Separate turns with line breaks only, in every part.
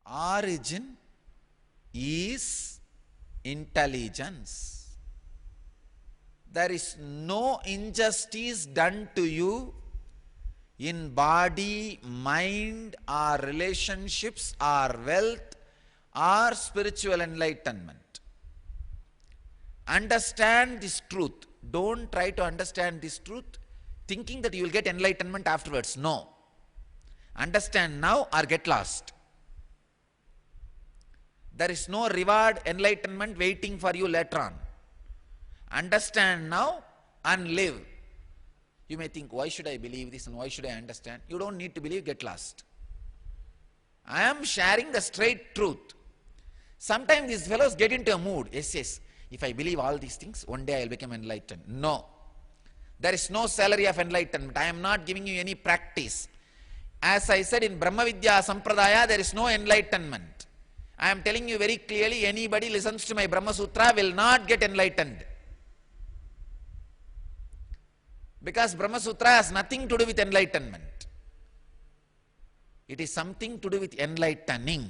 Origin is intelligence. There is no injustice done to you in body, mind, or relationships, or wealth, or spiritual enlightenment. Understand this truth. Don't try to understand this truth thinking that you will get enlightenment afterwards. No. Understand now or get lost. There is no reward, enlightenment waiting for you later on. Understand now and live. You may think, why should I believe this and why should I understand? You don't need to believe, get lost. I am sharing the straight truth. Sometimes these fellows get into a mood. Yes, if I believe all these things, one day I will become enlightened. No. There is no salary of enlightenment. I am not giving you any practice. As I said in Brahma Vidya Sampradaya, there is no enlightenment. I am telling you very clearly, anybody listens to my Brahma Sutra will not get enlightened. Because Brahma Sutra has nothing to do with enlightenment. It is something to do with enlightening.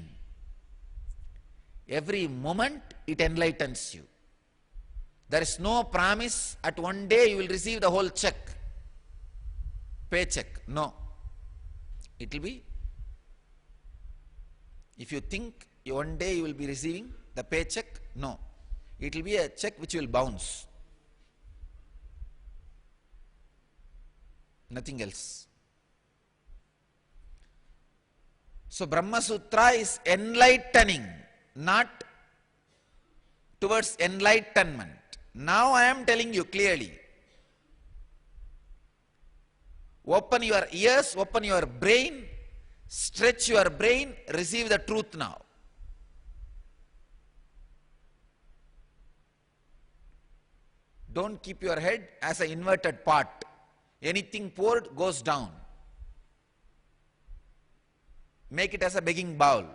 Every moment it enlightens you. There is no promise at one day you will receive the whole check, paycheck. No. It will be, if you think one day you will be receiving the paycheck, no. It will be a check which will bounce. Nothing else. So Brahma Sutra is enlightening, not towards enlightenment. Now I am telling you clearly. Open your ears, open your brain, stretch your brain, receive the truth now. Don't keep your head as an inverted pot. Anything poured goes down. Make it as a begging bowl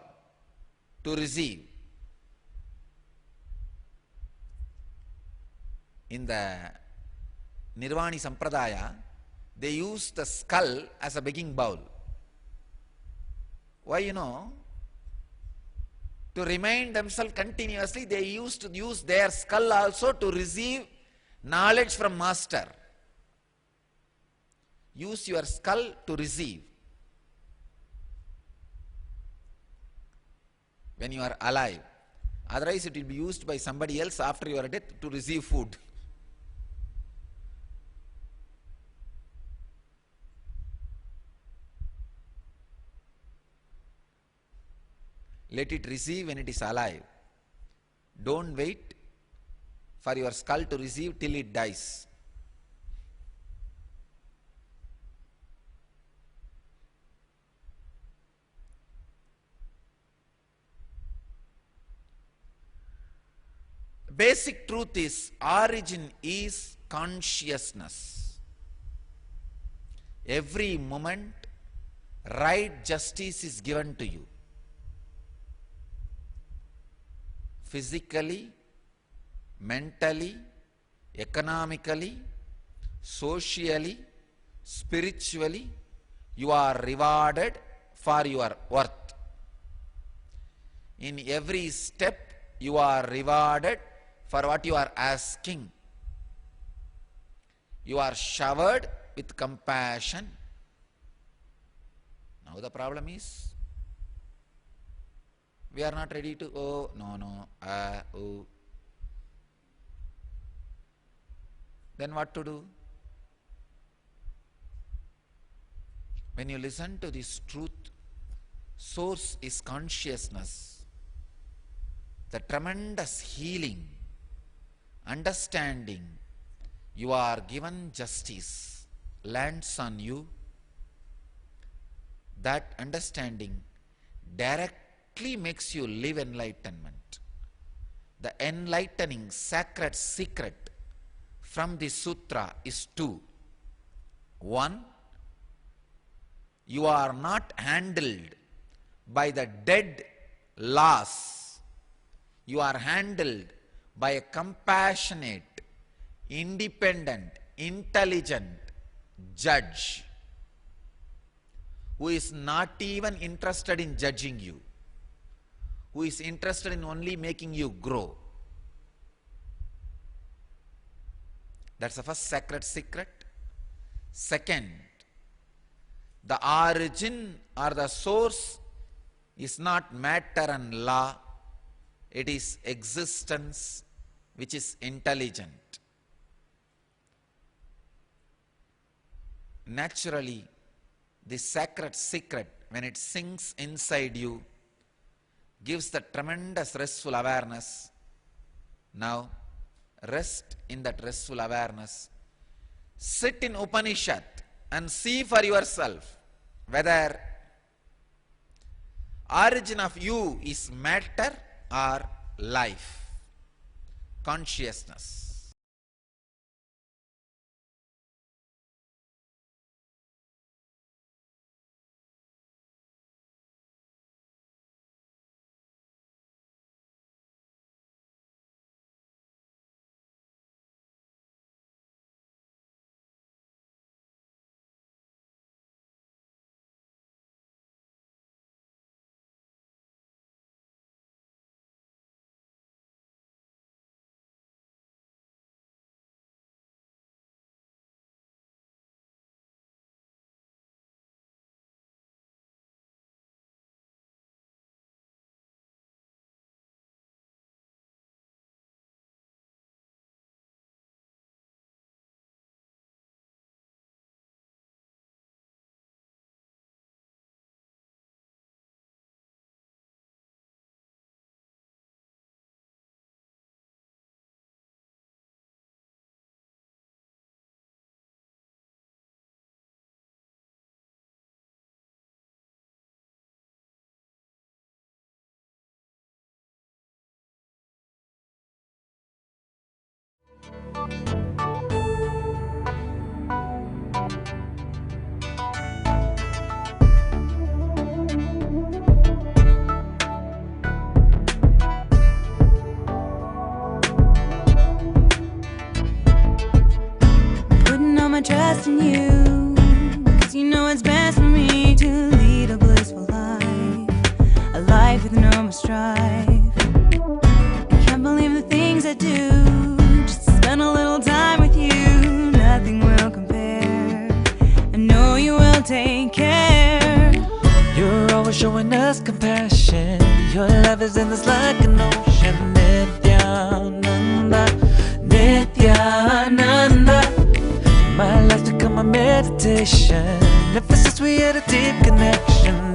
to receive. In the Nirvani Sampradaya, they use the skull as a begging bowl. Why, you know? To remind themselves continuously, they used to use their skull also to receive knowledge from Master. Use your skull to receive. When you are alive. Otherwise it will be used by somebody else after your death to receive food. Let it receive when it is alive. Don't wait for your skull to receive till it dies. Basic truth is, origin is consciousness. Every moment, right justice is given to you. Physically, mentally, economically, socially, spiritually, you are rewarded for your worth. In every step, you are rewarded for what you are asking. You are showered with compassion. Now the problem is, we are not ready to, oh, no, oh. Then what to do? When you listen to this truth, source is consciousness. The tremendous healing, understanding, you are given justice, lands on you. That understanding directly makes you live enlightenment. The enlightening sacred secret from this sutra is two. One, you are not handled by the dead laws. You are handled by a compassionate, independent, intelligent judge who is not even interested in judging you. who is interested in only making you grow. That's the first sacred secret. Second, the origin or the source is not matter and law, it is existence which is intelligent. Naturally, this sacred secret, when it sinks inside you, gives the tremendous restful awareness. Now, rest in that restful awareness. Sit in Upanishad and see for yourself whether origin of you is matter or life, consciousness.
Trust in you, 'cause you know it's best for me to lead a blissful life, a life with no more strife. I can't believe the things I do, just to spend a little time with you. Nothing will compare, I know you will take care.
You're always showing us compassion, your love is endless like an ocean. Nityananda, Nityananda, my life's become a meditation. Ever since we had a deep connection,